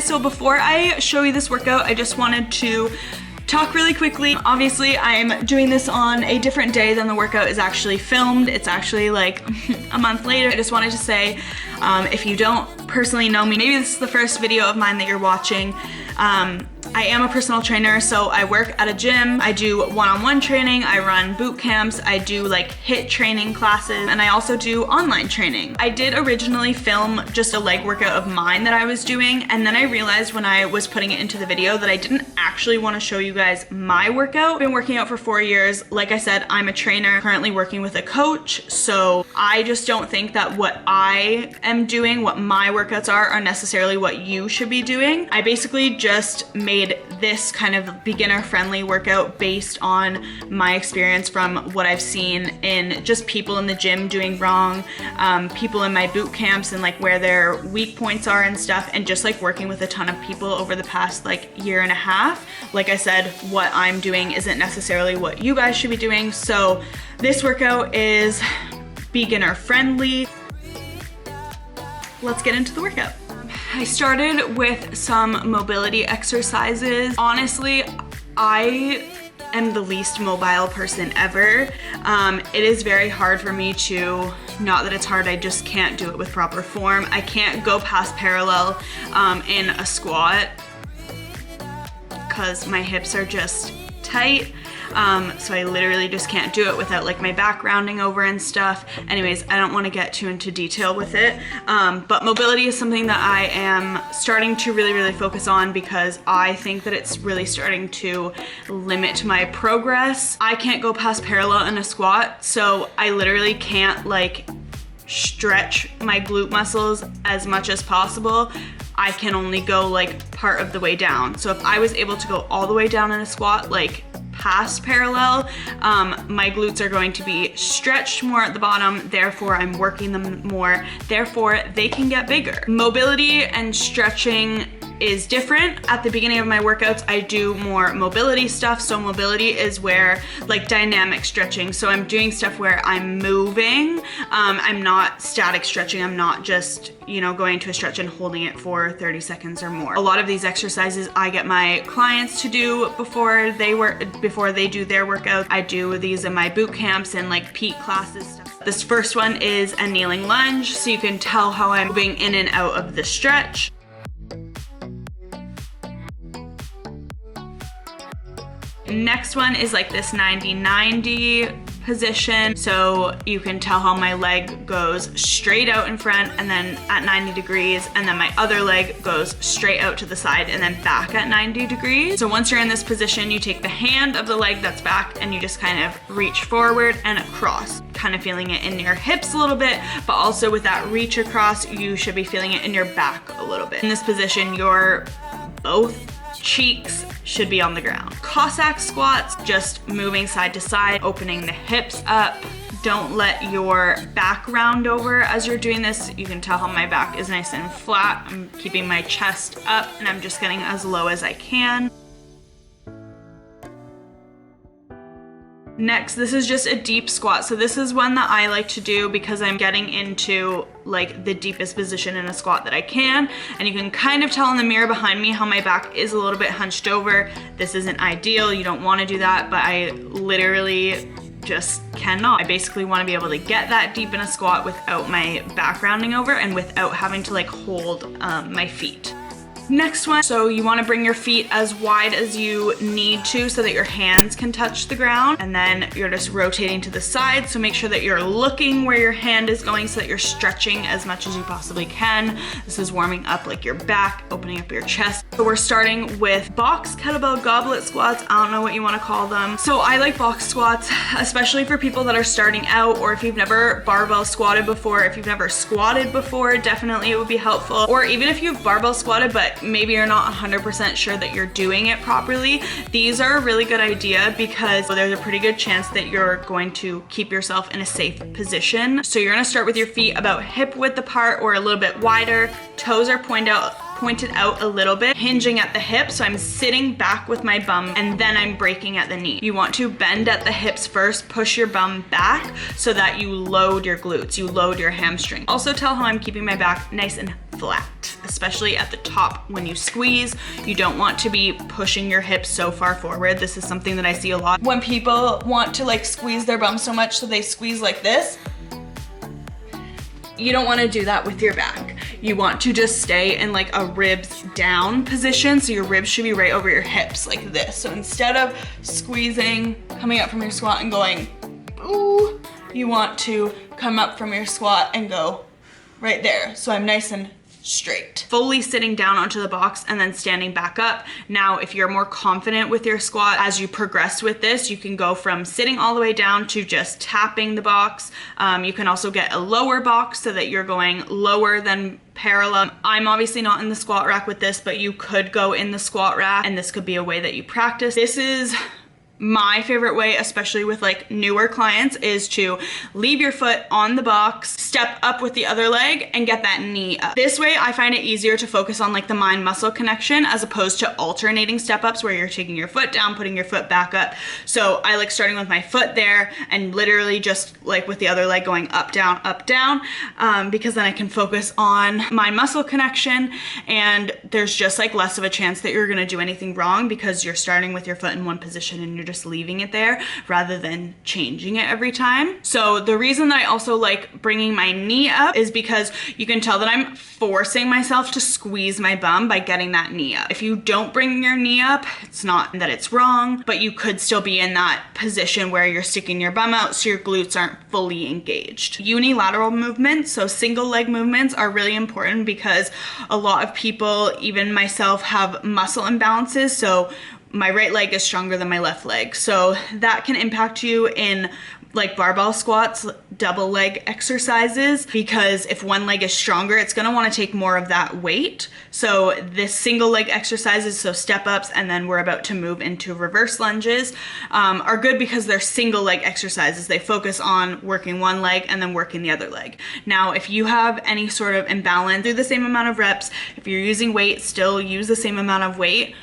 So before I show you this workout, I just wanted to talk really quickly. Obviously, I'm doing this on a different day than the workout is actually filmed. It's actually like a month later. I just wanted to say, if you don't personally know me, maybe this is the first video of mine that you're watching. I am a personal trainer, so I work at a gym. I do one-on-one training, I run boot camps, I do like HIIT training classes, and I also do online training. I did originally film just a leg workout of mine that I was doing, and then I realized when I was putting it into the video that I didn't actually want to show you guys my workout. I've been working out for 4 years. Like I said, I'm a trainer, currently working with a coach, so I just don't think that what I am doing, what my workouts are necessarily what you should be doing. I basically just made this kind of beginner-friendly workout based on my experience from what I've seen in just people in the gym doing wrong, people in my boot camps and like where their weak points are and stuff, and just like working with a ton of people over the past like year and a half. Like I said, what I'm doing isn't necessarily what you guys should be doing, so this workout is beginner-friendly. Let's get into the workout. I started with some mobility exercises. Honestly, I am the least mobile person ever. It is very hard for me to, not that it's hard, I just can't do it with proper form. I can't go past parallel in a squat because my hips are just tight. So I literally just can't do it without like my back rounding over and stuff. Anyways, I don't want to get too into detail with it, but mobility is something that I am starting to really focus on because I think that it's really starting to limit my progress. I can't go past parallel in a squat, so I literally can't like stretch my glute muscles as much as possible. I can only go like part of the way down. So if I was able to go all the way down in a squat, like past parallel, my glutes are going to be stretched more at the bottom, therefore I'm working them more, therefore they can get bigger. Mobility and stretching is different. At the beginning of my workouts, I do more mobility stuff. So mobility is where like dynamic stretching. So I'm doing stuff where I'm moving. I'm not static stretching. I'm not just, you know, going to a stretch and holding it for 30 seconds or more. A lot of these exercises I get my clients to do before they do their workout. I do these in my boot camps and like peak classes stuff. This first one is a kneeling lunge. So you can tell how I'm moving in and out of the stretch. Next one is like this 90-90 position. So you can tell how my leg goes straight out in front and then at 90 degrees, and then my other leg goes straight out to the side and then back at 90 degrees. So once you're in this position, you take the hand of the leg that's back and you just kind of reach forward and across, kind of feeling it in your hips a little bit, but also with that reach across, you should be feeling it in your back a little bit. In this position, your both cheeks should be on the ground. Cossack squats, just moving side to side, opening the hips up. Don't let your back round over as you're doing this. You can tell how my back is nice and flat. I'm keeping my chest up and I'm just getting as low as I can. Next, this is just a deep squat. So this is one that I like to do because I'm getting into like the deepest position in a squat that I can. And you can kind of tell in the mirror behind me how my back is a little bit hunched over. This isn't ideal, you don't want to do that, but I literally just cannot. I basically want to be able to get that deep in a squat without my back rounding over and without having to like hold my feet. Next one, so you want to bring your feet as wide as you need to so that your hands can touch the ground, and then you're just rotating to the side, so make sure that you're looking where your hand is going so that you're stretching as much as you possibly can. This is warming up like your back, opening up your chest. So we're starting with box kettlebell goblet squats. I don't know what you want to call them. So I like box squats, especially for people that are starting out, or if you've never barbell squatted before, if you've never squatted before, definitely it would be helpful. Or even if you've barbell squatted but maybe you're not 100% sure that you're doing it properly, these are a really good idea because there's a pretty good chance that you're going to keep yourself in a safe position. So you're gonna start with your feet about hip width apart or a little bit wider. Toes are pointed out a little bit, hinging at the hip. So I'm sitting back with my bum and then I'm breaking at the knee. You want to bend at the hips first, push your bum back so that you load your glutes, you load your hamstring. Also tell how I'm keeping my back nice and flat, especially at the top when you squeeze. You don't want to be pushing your hips so far forward. This is something that I see a lot when people want to like squeeze their bum so much so they squeeze like this. You don't want to do that with your back. You want to just stay in like a ribs down position. So your ribs should be right over your hips like this. So instead of squeezing, coming up from your squat and going, ooh, you want to come up from your squat and go right there. So I'm nice and straight. Fully sitting down onto the box and then standing back up. Now, if you're more confident with your squat, as you progress with this, you can go from sitting all the way down to just tapping the box. You can also get a lower box so that you're going lower than parallel. I'm obviously not in the squat rack with this, but you could go in the squat rack and this could be a way that you practice. This is my favorite way, especially with like newer clients, is to leave your foot on the box, step up with the other leg and get that knee up. This way I find it easier to focus on like the mind muscle connection as opposed to alternating step ups where you're taking your foot down, putting your foot back up. So I like starting with my foot there and literally just like with the other leg going up, down, because then I can focus on mind muscle connection and there's just like less of a chance that you're gonna do anything wrong because you're starting with your foot in one position and you're just leaving it there rather than changing it every time. So the reason that I also like bringing my knee up is because you can tell that I'm forcing myself to squeeze my bum by getting that knee up. If you don't bring your knee up, it's not that it's wrong, but you could still be in that position where you're sticking your bum out so your glutes aren't fully engaged. Unilateral movements, so single leg movements, are really important because a lot of people, even myself, have muscle imbalances. So my right leg is stronger than my left leg. So that can impact you in like barbell squats, double leg exercises, because if one leg is stronger, it's gonna wanna take more of that weight. So this single leg exercises, so step ups, and then we're about to move into reverse lunges, are good because they're single leg exercises. They focus on working one leg and then working the other leg. Now, if you have any sort of imbalance, do the same amount of reps. If you're using weight, still use the same amount of weight.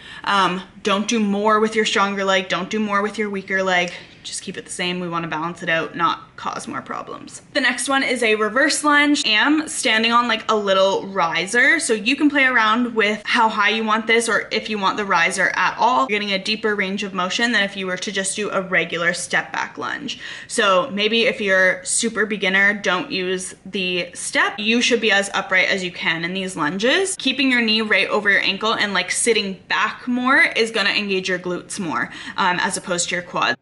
Don't do more with your stronger leg, don't do more with your weaker leg. Just keep it the same. We want to balance it out, not cause more problems. The next one is a reverse lunge. I'm standing on like a little riser. So you can play around with how high you want this or if you want the riser at all. You're getting a deeper range of motion than if you were to just do a regular step back lunge. So maybe if you're super beginner, don't use the step. You should be as upright as you can in these lunges. Keeping your knee right over your ankle and like sitting back more is going to engage your glutes more as opposed to your quads.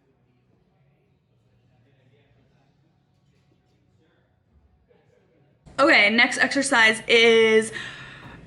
Okay, next exercise is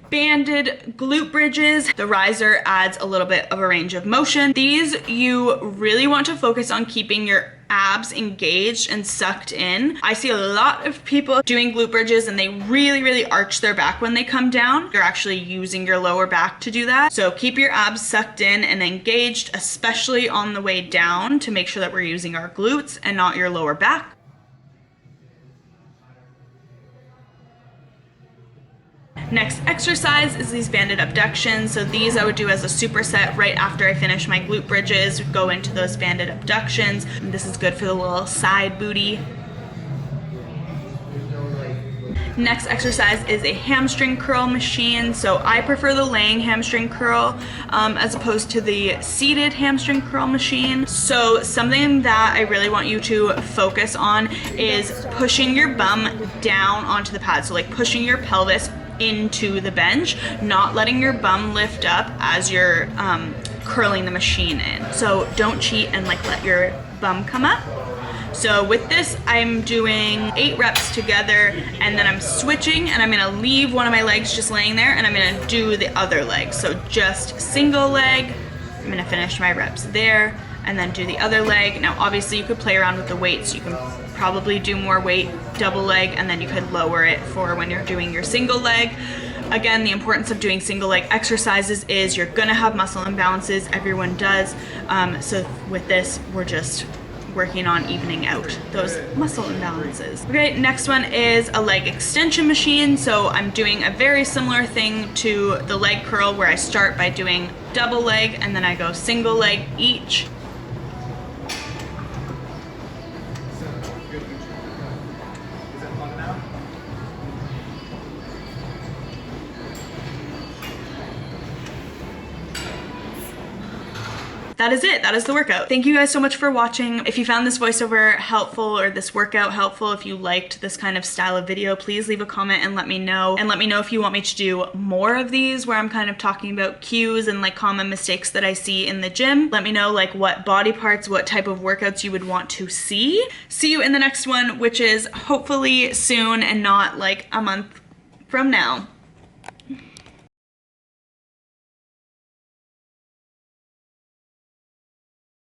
banded glute bridges. The riser adds a little bit of a range of motion. These you really want to focus on keeping your abs engaged and sucked in. I see a lot of people doing glute bridges and they really arch their back when they come down. You're actually using your lower back to do that. So keep your abs sucked in and engaged, especially on the way down, to make sure that we're using our glutes and not your lower back. Next exercise is these banded abductions. So these I would do as a superset right after I finish my glute bridges, go into those banded abductions. And this is good for the little side booty. Next exercise is a hamstring curl machine. So I prefer the laying hamstring curl as opposed to the seated hamstring curl machine. So something that I really want you to focus on is pushing your bum down onto the pad. So like pushing your pelvis into the bench, not letting your bum lift up as you're curling the machine in. So don't cheat and like let your bum come up. So with this, I'm doing 8 reps together, and then I'm switching, and I'm gonna leave one of my legs just laying there, and I'm gonna do the other leg. So just single leg, I'm gonna finish my reps there, and then do the other leg. Now obviously you could play around with the weights. You can probably do more weight, double leg, and then you could lower it for when you're doing your single leg. Again, the importance of doing single leg exercises is you're gonna have muscle imbalances, everyone does. So with this, we're just working on evening out those muscle imbalances. Okay, next one is a leg extension machine. So I'm doing a very similar thing to the leg curl, where I start by doing double leg and then I go single leg each. That is it. That is the workout. Thank you guys so much for watching. If you found this voiceover helpful or this workout helpful, if you liked this kind of style of video, please leave a comment and let me know. And let me know if you want me to do more of these where I'm kind of talking about cues and like common mistakes that I see in the gym. Let me know like what body parts, what type of workouts you would want to see. See you in the next one, which is hopefully soon and not like a month from now.